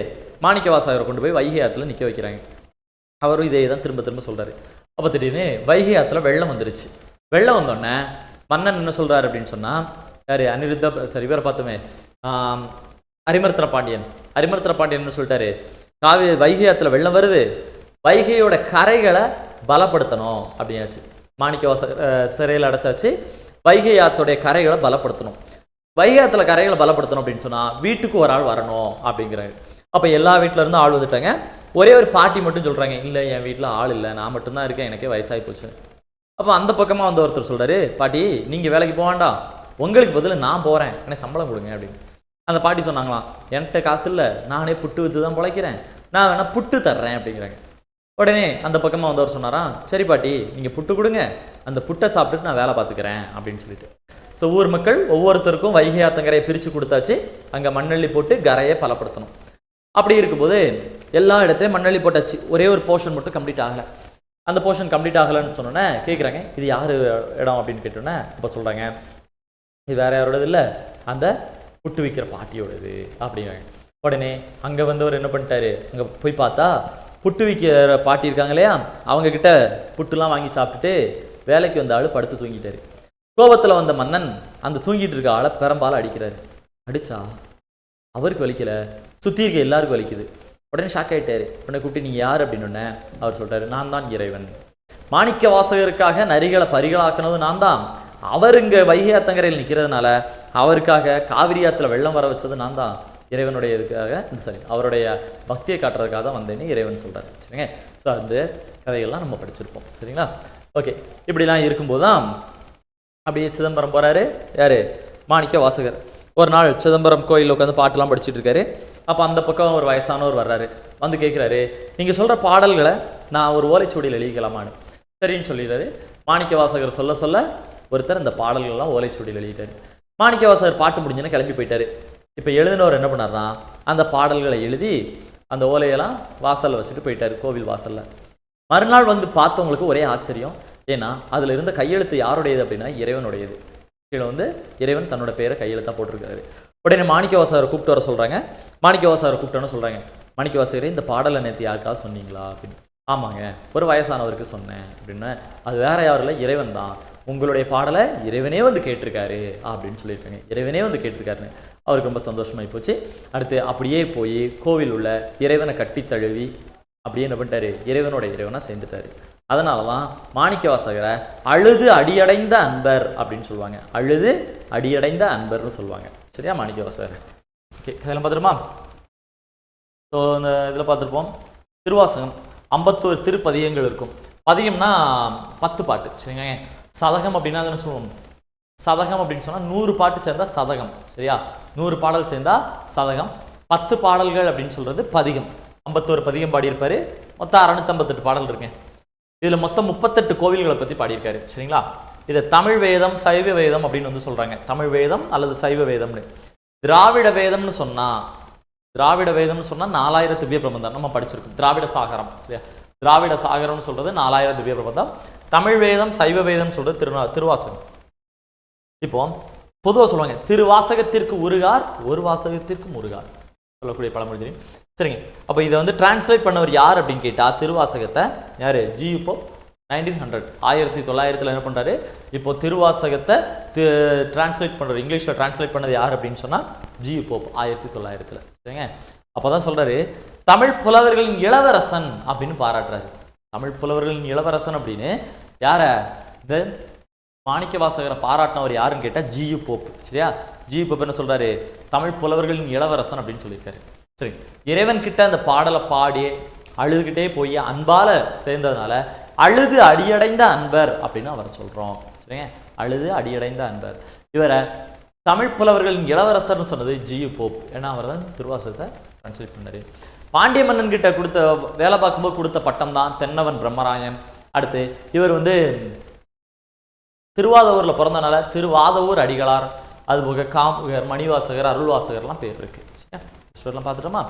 மாணிக்கவாசகரை கொண்டு போய் வைகை ஆற்றுல நிற்க வைக்கிறாங்க. அவரும் இதே தான் திரும்ப திரும்ப சொல்கிறாரு. அப்போ திடீர்னு வைகை ஆற்றுல வெள்ளம் வந்துருச்சு. வெள்ளம் வந்தோடனே மன்னன் என்ன சொல்கிறாரு அப்படின்னு சொன்னால், யார் அனிருத்த இவரை பார்த்துமே அரிமர்த்தன பாண்டியன் என்ன சொல்லிட்டாரு, வைகை ஆற்றுல வெள்ளம் வருது, வைகையோட கரைகளை பலப்படுத்தணும் அப்படின்னாச்சு. மாணிக்கவாசகர் சிறையில் அடைச்சாச்சு, வைகை ஆற்றுடைய கரைகளை பலப்படுத்தணும். வைகை ஆற்றுல கரைகளை பலப்படுத்தணும் அப்படின்னு சொன்னால் வீட்டுக்கு ஒரு ஆள் வரணும் அப்படிங்கிறாங்க. அப்போ எல்லா வீட்டில இருந்தும் ஆள் வந்துட்டாங்க. ஒரே ஒரு பாட்டி மட்டும் சொல்கிறாங்க, இல்லை என் வீட்டில் ஆள் இல்லை, நான் மட்டும்தான் இருக்கேன், எனக்கே வயசாகி போச்சு. அப்போ அந்த பக்கமாக வந்து ஒருத்தர் சொல்கிறாரு, பாட்டி நீங்கள் வேலைக்கு போக வேண்டாம், உங்களுக்கு பதில் நான் போகிறேன், எனக்கு சம்பளம் கொடுங்க அப்படின்னு. அந்த பாட்டி சொன்னாங்களாம், என்கிட்ட காசு இல்லை, நானே புட்டு விற்று தான் பிழைக்கிறேன், நான் வேணா புட்டு தர்றேன் அப்படிங்கிறாங்க. உடனே அந்த பக்கமாக வந்தவர் சொன்னாராம், சரி பாட்டி நீங்கள் புட்டு கொடுங்க, அந்த புட்டை சாப்பிட்டுட்டு நான் வேலை பார்த்துக்கிறேன் அப்படின்னு சொல்லிட்டு. ஸோ ஊர் மக்கள் ஒவ்வொருத்தருக்கும் வைகை ஆத்தங்கரையை பிரித்து கொடுத்தாச்சு. அங்கே மண்ணள்ளி போட்டு கரையை பலப்படுத்தணும். அப்படி இருக்கும்போது எல்லா இடத்துலையும் மண்ணள்ளி போட்டாச்சு, ஒரே ஒரு போர்ஷன் மட்டும் கம்ப்ளீட் ஆகலை. அந்த போர்ஷன் கம்ப்ளீட் ஆகலைன்னு சொன்னோன்னே கேட்குறாங்க, இது யார் இடம் அப்படின்னு கேட்டோன்னே அப்போ சொல்கிறாங்க, இது வேறு யாரோடது இல்லை, அந்த புட்டு விற்கிற பாட்டியோடது அப்படிங்கிறாங்க. உடனே அங்கே வந்தவர் என்ன பண்ணிட்டாரு, அங்கே போய் பார்த்தா புட்டு விற்கிற பாட்டி இருக்காங்க இல்லையா, அவங்கக்கிட்ட புட்டுலாம் வாங்கி சாப்பிட்டுட்டு வேலைக்கு வந்த ஆள் படுத்து தூங்கிட்டாரு. கோபத்தில் வந்த மன்னன் அந்த தூங்கிட்டு இருக்க ஆளை பெரம்பால் அடிக்கிறாரு. அடித்தா அவருக்கு வலிக்கலை, சுற்றி இருக்க எல்லாருக்கும் வலிக்குது. உடனே ஷாக் ஆகிட்டாரு. உடனே கூப்பிட்டு நீங்கள் யார் அப்படின்னு அவர் சொல்கிறாரு, நான் தான் இறைவன், மாணிக்க வாசகருக்காக நரிகளை பரிகளாக்குனது நான் தான், அவர் இங்கே வைகை ஆத்தங்கரையில் நிற்கிறதுனால அவருக்காக காவிரி ஆற்றுல வெள்ளம் வர வச்சது நான் தான், இறைவனுடைய இதுக்காக அவருடைய பக்தியை காட்டுறதுக்காக தான் வந்தேன்னு இறைவன் சொல்கிறார். சரிங்க. ஸோ அந்த கதைகள்லாம் நம்ம படிச்சிருப்போம். சரிங்களா? ஓகே. இப்படிலாம் இருக்கும்போது தான் அப்படியே சிதம்பரம் போகிறாரு. யார்? மாணிக்க வாசகர். ஒரு நாள் சிதம்பரம் கோயிலில் உட்காந்து பாட்டெல்லாம் படிச்சுட்டு இருக்காரு. அப்போ அந்த பக்கம் ஒரு வயசானவர் வர்றாரு. வந்து கேட்குறாரு, நீங்கள் சொல்கிற பாடல்களை நான் ஒரு ஓலைச்சுவடியில் எழுதிக்கலாமான்னு. சரின்னு சொல்லிடுறாரு. மாணிக்க வாசகர் சொல்ல சொல்ல ஒருத்தர் இந்த பாடல்கள்லாம் ஓலைச்சுவடியில் எழுதிட்டார். மாணிக்க வாசகர் பாட்டு முடிஞ்சுன்னா கிளம்பி போயிட்டார். இப்போ எழுதினவர் என்ன பண்ணார்னா, அந்த பாடல்களை எழுதி அந்த ஓலையெல்லாம் வாசலில் வச்சுட்டு போயிட்டார், கோவில் வாசலில். மறுநாள் வந்து பார்த்தவங்களுக்கு ஒரே ஆச்சரியம். ஏன்னா அதில் இருந்த கையெழுத்து யாருடையது அப்படின்னா இறைவனுடையது. கீழே வந்து இறைவன் தன்னோட பேரை கையெழுத்தாக போட்டிருக்காரு. உடனே மாணிக்க வாசகரை கூப்பிட்டு வர சொல்கிறாங்க. மாணிக்க வாசகரை கூப்பிட்டோன்னு சொல்கிறாங்க, மாணிக்க வாசகரே இந்த பாடலை நேற்று யாருக்காக சொன்னீங்களா அப்படின்னு. ஆமாங்க, ஒரு வயசானவருக்கு சொன்னேன் அப்படின்னு. அது வேற யாரும் இல்லை, இறைவன் தான், உங்களுடைய பாடலை இறைவனே வந்து கேட்டிருக்காரு அப்படின்னு சொல்லியிருக்காங்க. இறைவனே வந்து கேட்டிருக்காருன்னு அவருக்கு ரொம்ப சந்தோஷமாகி போச்சு. அடுத்து அப்படியே போய் கோவில் உள்ள இறைவனை கட்டி தழுவி அப்படியே என்ன பண்ணிட்டாரு, இறைவனோட இறைவனாக சேர்ந்துட்டாரு. அதனால தான் மாணிக்க வாசகரை அழுது அடியடைந்த அன்பர் அப்படின்னு சொல்லுவாங்க. அழுது அடியடைந்த அன்பர்னு சொல்லுவாங்க. சரியா? மாணிக்க வாசகர். ஓகே, இதெல்லாம் பார்த்துருமா? ஸோ இந்த இதில் பார்த்துருப்போம். திருவாசகம் 51 திருப்பதிகங்கள் இருக்கும். பதிகம்னா 10 பாட்டு. சரிங்க. சதகம் அப்படின்னா என்ன சொல்லுவோம்? சதகம் அப்படின்னு சொன்னால் 100 பாட்டு சேர்ந்தால் சதகம். சரியா? 100 பாடல் சேர்ந்தால் சதகம். 10 பாடல்கள் அப்படின்னு சொல்கிறது பதிகம். 51 பதிகம் பாடியிருப்பார். மொத்தம் 658 பாடல் இருக்குங்க. இதில் மொத்தம் 38 கோவில்களை பற்றி பாடியிருக்காரு. சரிங்களா? இதை தமிழ் வேதம் சைவ வேதம் அப்படின்னு வந்து சொல்கிறாங்க. தமிழ் வேதம் அல்லது சைவ வேதம்னு. திராவிட வேதம்னு சொன்னால் 4000 திவ்ய பிரபந்தம் நம்ம படிச்சிருக்கோம். திராவிட சாகரம். சரியா? திராவிட சாகரம்னு சொல்கிறது 4000 திவ்ய பிரபந்தம். தமிழ் வேதம் சைவ வேதம்னு சொல்கிறது திருவாசகம். இப்போ பொதுவாக சொல்லுவாங்க, திருவாசகத்திற்கு உருகார், ஒரு வாசகத்திற்கு முருகார் சொல்லக்கூடிய பழமொழி தெரியும். சரிங்க. அப்போ இதை வந்து டிரான்ஸ்லேட் பண்ணவர் யார் அப்படின்னு கேட்டால், திருவாசகத்தை யார்? ஜி.யு. போப் 1900 1900 என்ன பண்ணுறாரு, இப்போ திருவாசகத்தை டிரான்ஸ்லேட் பண்ணுறாரு, இங்கிலீஷில் டிரான்ஸ்லேட் பண்ணது யார் அப்படின்னு சொன்னால் ஜி.யு. போப் 1900. சரிங்க. அப்போ தான் சொல்கிறாரு, தமிழ் புலவர்களின் இளவரசன் அப்படின்னு பாராட்டுறாரு. தமிழ் புலவர்களின் இளவரசன் அப்படின்னு யாரை? இந்த மாணிக்க வாசகரை பாராட்டினவர் யாருன்னு கேட்டால் ஜி.யு. போப். சரியா? ஜி.யு. போப் என்ன சொல்கிறாரு, தமிழ் புலவர்களின் இளவரசன் அப்படின்னு சொல்லியிருக்காரு. சரி. இறைவன் கிட்ட அந்த பாடலை பாடி அழுதுகிட்டே போய் அன்பால சேர்ந்ததுனால அழுது அடியடைந்த அன்பர் அப்படின்னு அவரை சொல்கிறோம். சரிங்க. அழுது அடியடைந்த அன்பர். இவரை தமிழ் புலவர்களின் இளவரசர்னு சொன்னது ஜி.யு. போப். ஏன்னா அவர் தான் திருவாசகத்தை டிரான்ஸ்லேட் பண்ணார். பாண்டிய மன்னன் கிட்ட கொடுத்த வேலை பார்க்கும்போது கொடுத்த பட்டம் தான் தென்னவன் பிரம்மராயன். அடுத்து இவர் வந்து திருவாதவூரில் பிறந்தனால திருவாதவூர் அடிகளார், அதுபோக காமுகர், மணிவாசகர், அருள்வாசகர்லாம் பேர் இருக்குது. சரியா? பார்த்துட்டோமா?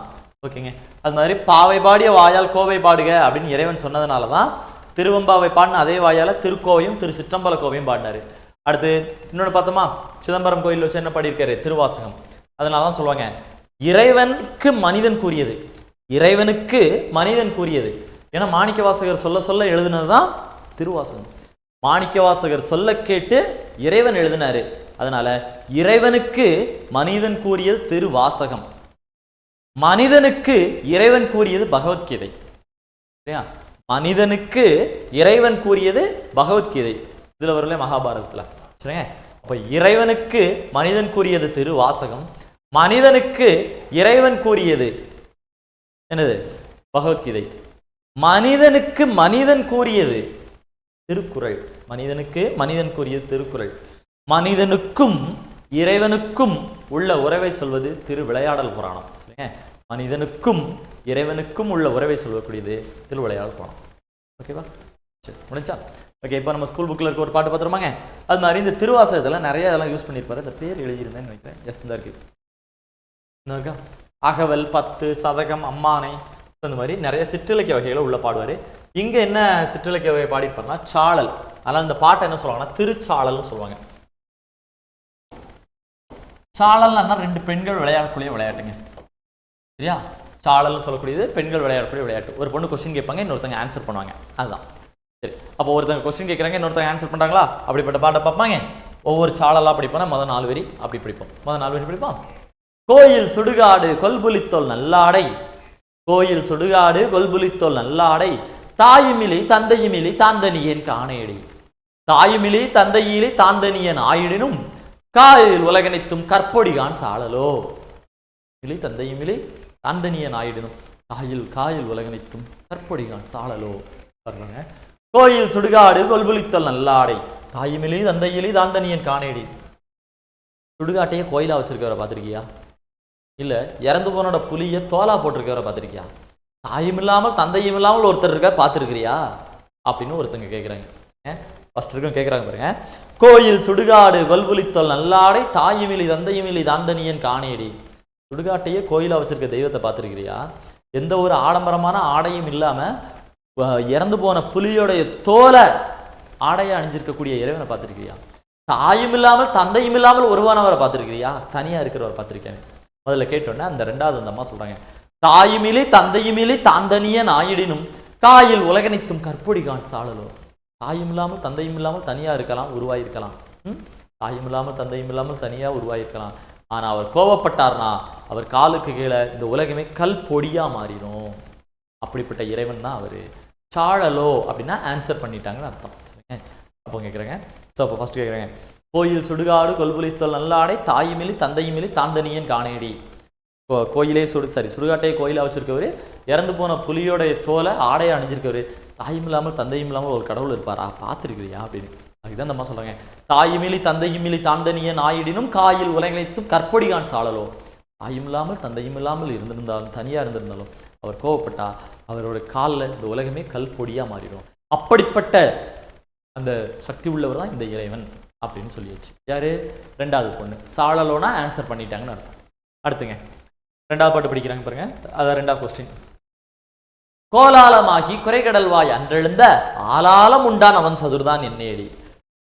ஓகேங்க. அது மாதிரி பாவை பாடிய வாயால் கோவை பாடுக அப்படின்னு இறைவன் சொன்னதுனால தான் திருவம்பாவை பாடின அதே வாயால் திருக்கோவையும் திரு சிற்றம்பல கோவையும் பாடினார். அடுத்து இன்னொன்று பார்த்தோமா, சிதம்பரம் கோயில் வச்சு என்ன பாடியிருக்காரு? திருவாசகம். அதனால தான் சொல்லுவாங்க, இறைவனுக்கு மனிதன் கூறியது, இறைவனுக்கு மனிதன் கூறியது. ஏன்னா மாணிக்க வாசகர் சொல்ல சொல்ல எழுதுனதுதான் திருவாசகம். மாணிக்க வாசகர் சொல்ல கேட்டு இறைவன் எழுதினாரு. அதனால இறைவனுக்கு மனிதன் கூறியது திருவாசகம், மனிதனுக்கு இறைவன் கூறியது பகவத்கீதை. சரியா? மனிதனுக்கு இறைவன் கூறியது பகவத்கீதை. இதுல வரல மகாபாரதத்துல. சரிங்க? அப்ப இறைவனுக்கு மனிதன் கூறியது திருவாசகம், மனிதனுக்கு இறைவன் கூறியது என்னது? பகவத்கீதை. மனிதனுக்கு மனிதன் கூறியது திருக்குறள். மனிதனுக்கு மனிதன் கூறியது திருக்குறள். மனிதனுக்கும் இறைவனுக்கும் உள்ள உறவை சொல்வது திருவிளையாடல் புராணம். சரிங்க? மனிதனுக்கும் இறைவனுக்கும் உள்ள உறவை சொல்லக்கூடியது திருவிளையாடல் புராணம். ஓகேவா? சரி, முடிஞ்சா? ஓகே, இப்போ நம்ம ஸ்கூல் புக்கில் இருக்க ஒரு பாட்டு பார்த்துருமாங்க. அது மாதிரி இந்த திருவாசகத்தில் நிறைய இதெல்லாம் யூஸ் பண்ணியிருப்பாரு. இந்த பேர் எழுதியிருந்தேன்னு நினைக்கிறேன். எஸ், இந்த இருக்கு, இந்த இருக்கா? அகவல், பத்து, சதகம், அம்மானை, இந்த மாதிரி நிறைய சிற்றிலக்கிய வகைகளை உள்ள பாடுவார். இங்கே என்ன சிற்றிலக்கிய வகை பாடியிருப்பாருன்னா சாழல். அதனால் இந்த பாட்டை என்ன சொல்லுவாங்கன்னா திருச்சாழல்னு சொல்லுவாங்க. சாழல்னா ரெண்டு பெண்கள் விளையாடக்கூடிய விளையாட்டுங்க. சரியா? சாழல்னு சொல்லக்கூடியது பெண்கள் விளையாடக்கூடிய விளையாட்டு. ஒரு பொண்ணு கொஸ்டின் கேட்பாங்க, இன்னொருத்தங்க ஆன்சர் பண்ணுவாங்க. அதுதான். சரி, அப்போ ஒருத்தங்க கொஸ்டின் கேட்குறாங்க, இன்னொருத்தங்க ஆன்சர் பண்ணுறாங்களா? அப்படிப்பட்ட பாட்டை பார்ப்பாங்க. ஒவ்வொரு சாழலாக படிப்போம்னா முதல் 4 வரி அப்படி படிப்போம். முதல் 4 வரி படிப்போம். கோயில் சுடுகாடு கொல்புலித்தோல் நல்லாடை, கோயில் சுடுகாடு கொல்புலித்தோல் நல்லாடை, தாயுமிலி தந்தையுமிலி தாந்தனியன் காணேடி, தாயுமிலி தந்தையிலி தாந்தனியன் ஆயிடினும் காயில் உலகனைத்தும் கற்பொடிகான் சாழலோ. இலி தந்தையுமிலி தாந்தனியன் ஆயிடினும் காயில் உலகனைத்தும் கற்பொடிகான் சாழலோ. பாருங்க, கோயில் சுடுகாடு கொல்புலித்தல் நல்லாடை, தாயுமிலி தந்தையிலி தாந்தனியன் காணேடி. சுடுகாட்டையே கோயிலா வச்சிருக்கவரை பார்த்துருக்கியா? இல்ல இறந்து போனோட புலிய தோலா போட்டிருக்கவரை பார்த்துருக்கியா? தாயும் இல்லாமல் தந்தையும் இல்லாமல் ஒருத்தர் இருக்க பார்த்துருக்கிறியா அப்படின்னு ஒருத்தங்க கேட்குறாங்க. ஃபர்ஸ்ட் இருக்கும் கேட்குறாங்க பாருங்க. கோயில் சுடுகாடு கொல்புலித்தல் நல்லாடை, தாயுமிலி தந்தையுமிலி தாந்தனியன் காணேடி. சுடுகாட்டையே கோயிலா வச்சிருக்க தெய்வத்தை பார்த்துருக்கிறியா? எந்த ஒரு ஆடம்பரமான ஆடையும் இல்லாம இறந்து போன புலியோடைய தோலை ஆடையை அணிஞ்சிருக்கக்கூடிய இறைவனை பார்த்துருக்கிறியா? தாயும் இல்லாமல் தந்தையும் இல்லாமல் ஒருவானவரை பார்த்துருக்கிறியா? தனியா இருக்கிறவரை பார்த்துருக்கேன். முதல்ல கேட்டோன்னே அந்த ரெண்டாவது அந்த அம்மா சொல்றாங்க, தாயுமிலி தந்தையுமிலி தாந்தனியன் ஆயிடினும் காயில் உலகனைத்தும் கற்பொடிகான் சாழலோ. தாயும் இல்லாமல் தந்தையும் இல்லாமல் தனியா இருக்கலாம், உருவாயிருக்கலாம். தாயும் இல்லாமல் தந்தையும் இல்லாமல் தனியா உருவாயிருக்கலாம். ஆனா அவர் கோபப்பட்டார்னா அவர் காலுக்கு கீழே இந்த உலகமே கல் பொடியா மாறிடும். அப்படிப்பட்ட இறைவன் தான் அவரு. சாழலோ அப்படின்னா ஆன்சர் பண்ணிட்டாங்கன்னு அர்த்தம். சரிங்க? அப்போ கேட்குறேங்க. ஸோ அப்போ ஃபர்ஸ்ட் கேட்குறேங்க, கோயில் சுடுகாடு கொல்புலித்தல் நல்லாடை, தாயுமிலி தந்தையுமிலி தாந்தனியன் காணேடி. கோயிலே சுடுகாட்டையே கோயிலாக வச்சிருக்கவர், இறந்து போன புலியோடைய தோலை ஆடையை அணிஞ்சிருக்கவர், தாயும் இல்லாமல் தந்தையும் இல்லாமல் ஒரு கடவுள் இருப்பாரா? பார்த்துருக்கிறியா அப்படின்னு. அதுதான் நம்ம சொல்றாங்க, தாயுமிலி தந்தையுமிலி தாந்தனியன் ஆயிடினும் காயில் உலகனைத்தும் கற்பொடிகான் சாழலோ. தாயும் இல்லாமல் தந்தையும் இல்லாமல் இருந்திருந்தாலும் தனியா இருந்திருந்தாலும் அவர் கோவப்பட்டா அவரோட காலில் இந்த உலகமே கல் பொடியா மாறிடும். அப்படிப்பட்ட அந்த சக்தி உள்ளவர் தான் இந்த இறைவன் அப்படின்னு சொல்லியாச்சு. யாரு? ரெண்டாவது பொண்ணு. சாழலோனா ஆன்சர் பண்ணிட்டாங்கன்னு அர்த்தம். அடுத்துங்க ரெண்டாவது பாட்டு படிக்கிறாங்க பாருங்க. அதான் ரெண்டாவது கொஸ்டின். கோலாலமாகி குறைகடல்வாய் அன்றெழுந்த ஆலாலம் உண்டான் அவன் சதுர்தான் என்னேடி.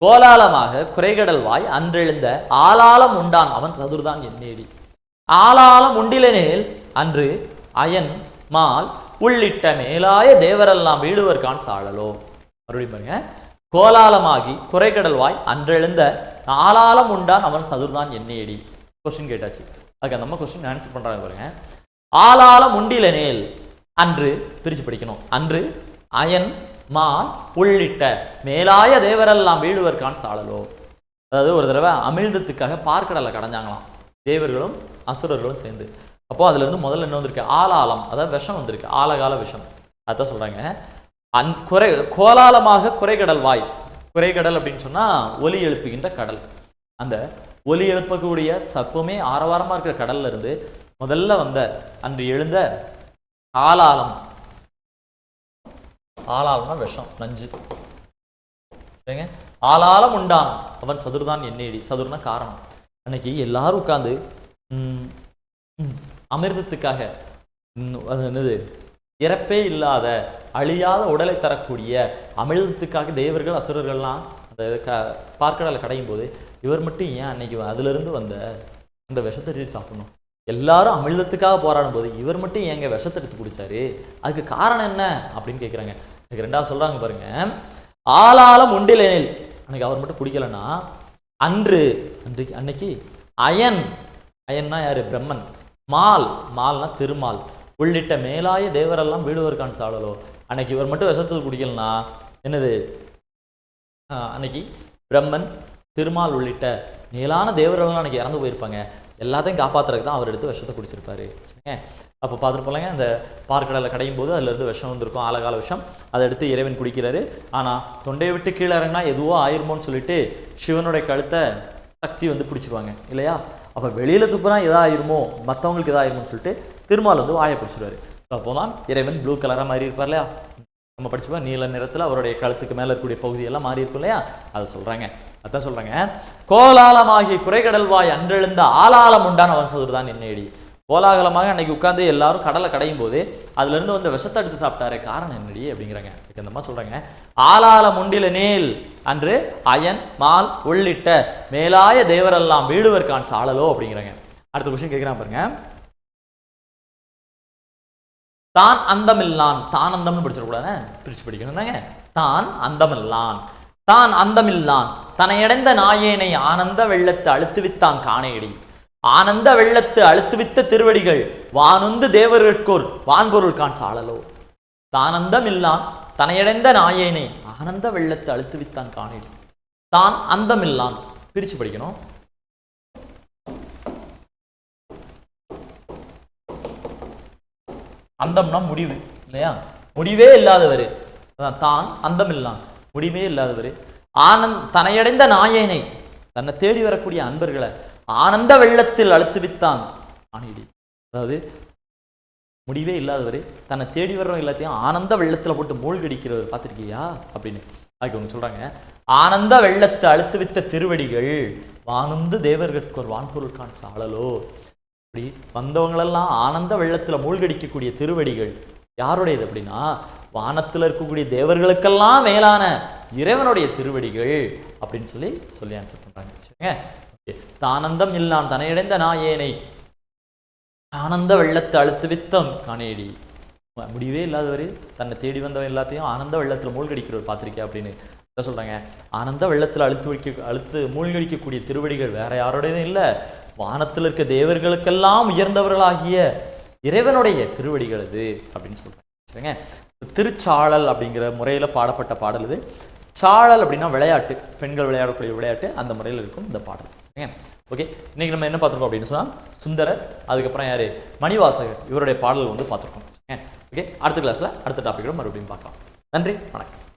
கோலாலமாக குறைகடல்வாய் அன்றெழுந்த ஆலாலம் உண்டான் அவன் சதுர்தான் என்னேடி. ஆலாலம் உண்டிலனேல் அன்று அயன் மால் உள்ளிட்ட மேலாய தேவரெல்லாம் வீடுவர்கான் சாழலோ. மறுபடியும் பாருங்க. கோலாலமாகி குறைகடல்வாய் அன்றெழுந்த ஆலாலம் உண்டான் அவன் சதுர்தான் என்னேடி. கொஸ்டின் கேட்டாச்சு. அதுக்கு அந்த அம்மா கொஸ்டின் ஆன்சர் பண்றாங்க பாருங்க. ஆலாலம் உண்டிலனேல், அன்று பிரிச்சு படிக்கணும். அன்று அயன் மால் உள்ளிட்ட மேலாய தேவரெல்லாம் வீடுவர்கான் சாழலோ. அதாவது ஒரு தடவை அமிழ்தத்துக்காக பார்க்கடலை கடைஞ்சாங்களாம் தேவர்களும் அசுரர்களும் சேர்ந்து. அப்போ அதுல இருந்து முதல்ல என்ன வந்திருக்கு? ஆலாலம், அதாவது விஷம் வந்திருக்கு, ஆலகால விஷம். அதான் சொல்றாங்க. கோலாலமாக குறைகடல் வாய். குறைகடல் அப்படின்னு சொன்னா ஒலி எழுப்புகின்ற கடல். அந்த ஒலி எழுப்பக்கூடிய சப்பமே ஆரவாரமா இருக்கிற கடல்ல இருந்து முதல்ல வந்த அன்று எழுந்த ஆலாலம். ஆலாலம்னா விஷம், நஞ்சு. சரிங்க? ஆலாலம் உண்டான் அவன் சதுர்தான் என்னேடி. சதுர்னா காரணம். அன்னைக்கு எல்லாரும் உட்கார்ந்து அமிர்தத்துக்காக, அது என்னது, இறப்பே இல்லாத அழியாத உடலை தரக்கூடிய அமிர்தத்துக்காக தேவர்கள் அசுரர்கள்லாம் அந்த பார்க்கடலை கடையும் போது இவர் மட்டும் ஏன் அன்னைக்கு அதுல இருந்து வந்த அந்த விஷத்தை சாப்பிடணும்? எல்லாரும் அமிழ்தத்துக்காக போராடும் போது இவர் மட்டும் ஏங்க விஷத்தை எடுத்து குடிச்சாரு, அதுக்கு காரணம் என்ன அப்படின்னு கேட்குறாங்க. அதுக்கு ரெண்டாவது சொல்றாங்க பாருங்க, ஆளாலம் உண்டிலேனில், அன்னைக்கு அவர் மட்டும் குடிக்கலன்னா அன்னைக்கு அயன்னா யாரு, பிரம்மன், மால்னா திருமால் உள்ளிட்ட மேலாய தேவரெல்லாம் வீடுவர்கான் சாழலோ, அன்னைக்கு இவர் மட்டும் விஷத்துக்கு குடிக்கலனா என்னது, அன்னைக்கு பிரம்மன் திருமால் உள்ளிட்ட மேலான தேவரெல்லாம் அன்னைக்கு இறந்து போயிருப்பாங்க, எல்லாத்தையும் காப்பாற்றுறதுக்கு தான் அவர் எடுத்து விஷத்தை குடிச்சிருப்பாரு. சரிங்க, அப்போ பார்த்துருப்போங்க, அந்த பார்க்கடலில் கடையும் போது அதுலேருந்து விஷம் வந்திருக்கும், ஆழகால விஷம், அதை எடுத்து இறைவன் குடிக்கிறாரு. ஆனால் தொண்டையை விட்டு கீழே இறங்கினா எதுவோ ஆயிருமோன்னு சொல்லிட்டு சிவனுடைய கழுத்தை சக்தி வந்து பிடிச்சிருவாங்க இல்லையா. அப்போ வெளியில் துப்புனா எதாயிருமோ, மற்றவங்களுக்கு எதாயிருமோன்னு சொல்லிட்டு திருமால் வந்து வாயை பிடிச்சிருவாரு. அப்போ தான் இறைவன் ப்ளூ கலராக மாறி இருப்பார் இல்லையா, நம்ம படிச்சுப்போம், நீல நிறத்தில் அவருடைய கழுத்துக்கு மேலே இருக்கக்கூடிய பகுதியெல்லாம் மாறி இருக்கும் இல்லையா, அதை சொல்கிறாங்க. அதான் சொல்கிறாங்க, கோலாலமாகி குறைகடல்வாய் அன்றெழுந்த ஆளாலம் உண்டான வன்சதுர் தான் என்னடி. கோலாகலமாக அன்னைக்கு உட்காந்து எல்லாரும் கடலை கடையும் போது அதுலேருந்து வந்து விஷத்தை எடுத்து சாப்பிட்டாரு, காரணம் என்னடி அப்படிங்கிறாங்க. இந்த மாதிரி சொல்கிறாங்க, ஆளாலம் உண்டில நேல் அன்று அயன் மால் உள்ளிட்ட மேலாய தேவரெல்லாம் வீடுவர்கான் சாழலோ அப்படிங்கிறாங்க. அடுத்த கொஸ்டின் கேட்குறான் பாருங்க, தான் அந்தமில்லான், தான் அந்தம்னு படிச்சிடக்கூடாது, பிரிச்சு படிக்கணும்னாங்க. தான் அந்தமில்லான் தனையடைந்த நாயேனை ஆனந்த வெள்ளத்து அழுத்துவித்தான் காணேடி. ஆனந்த வெள்ளத்து அழுத்துவித்த திருவடிகள் வானுந்து தேவர்கட்கோர் வான்பொருள் கான் சாழலோ. தானந்தமில்லான் தனையடைந்த நாயேனை ஆனந்த வெள்ளத்து அழுத்துவித்தான் காணேடி. தான் அந்தமில்லான் பிரிச்சு படிக்கணும். அந்தம்னா முடிவு இல்லையா, முடிவே இல்லாதவர் தான் அந்தமில்லான், முடிவே இல்லாதவர். தனையடைந்த நாயேனை, தன்னை தேடி வரக்கூடிய அன்பர்களை ஆனந்த வெள்ளத்தில் அழுத்துவித்தான் ஆணையடி. அதாவது முடிவே இல்லாதவர், தன்னை தேடி வர்றவங்க எல்லாத்தையும் ஆனந்த வெள்ளத்தில் போட்டு மூழ்கடிக்கிறவர் பார்த்துருக்கியா அப்படின்னு. அதுக்கு ஒன்று சொல்றாங்க, ஆனந்த வெள்ளத்தை அழுத்துவித்த திருவடிகள் வானுந்து தேவர்கட்கு ஒரு வான்பொருள்கான் சாழலோ. அப்படி வந்தவங்களெல்லாம் ஆனந்த வெள்ளத்தில் மூழ்கடிக்கக்கூடிய திருவடிகள் யாருடையது அப்படின்னா, வானத்தில் இருக்கக்கூடிய தேவர்களுக்கெல்லாம் மேலான இறைவனுடைய திருவடிகள் அப்படின்னு சொல்லி ஆன்சர் பண்றாங்க. சரிங்க, தானந்தம் இல்லான் தனையடைந்த நாயேனை ஆனந்த வெள்ளத்தை அழுத்து வித்தம் காணேடி. முடிவே இல்லாதவர், தன்னை தேடி வந்தவன் எல்லாத்தையும் ஆனந்த வெள்ளத்தில் மூழ்கடிக்கிறவர் பார்த்திருக்கியா அப்படின்னு சொல்றாங்க. ஆனந்த வெள்ளத்தில் அழுத்து மூழ்கடிக்கக்கூடிய திருவடிகள் வேற யாரோடையதும் இல்லை, வானத்தில் இருக்க தேவர்களுக்கெல்லாம் உயர்ந்தவர்களாகிய இறைவனுடைய திருவடிகள் இது அப்படின்னு சொல்றாங்க. சரிங்க, திருச்சாழல் அப்படிங்கிற முறையில் பாடப்பட்ட பாடல் இது. சாழல் அப்படின்னா விளையாட்டு, பெண்கள் விளையாடக்கூடிய விளையாட்டு, அந்த முறையில் இருக்கும் இந்த பாடல். சரிங்க, ஓகே. இன்னைக்கு நம்ம என்ன பார்த்துருக்கோம் அப்படின்னு சொன்னால், சுந்தரர், அதுக்கப்புறம் யாரு, மணிவாசகர், இவருடைய பாடல் வந்து பார்த்துருக்கோம். சரிங்க, ஓகே. அடுத்த கிளாஸில் அடுத்த டாப்பிக்கோட மறுபடியும் பார்க்கலாம். நன்றி, வணக்கம்.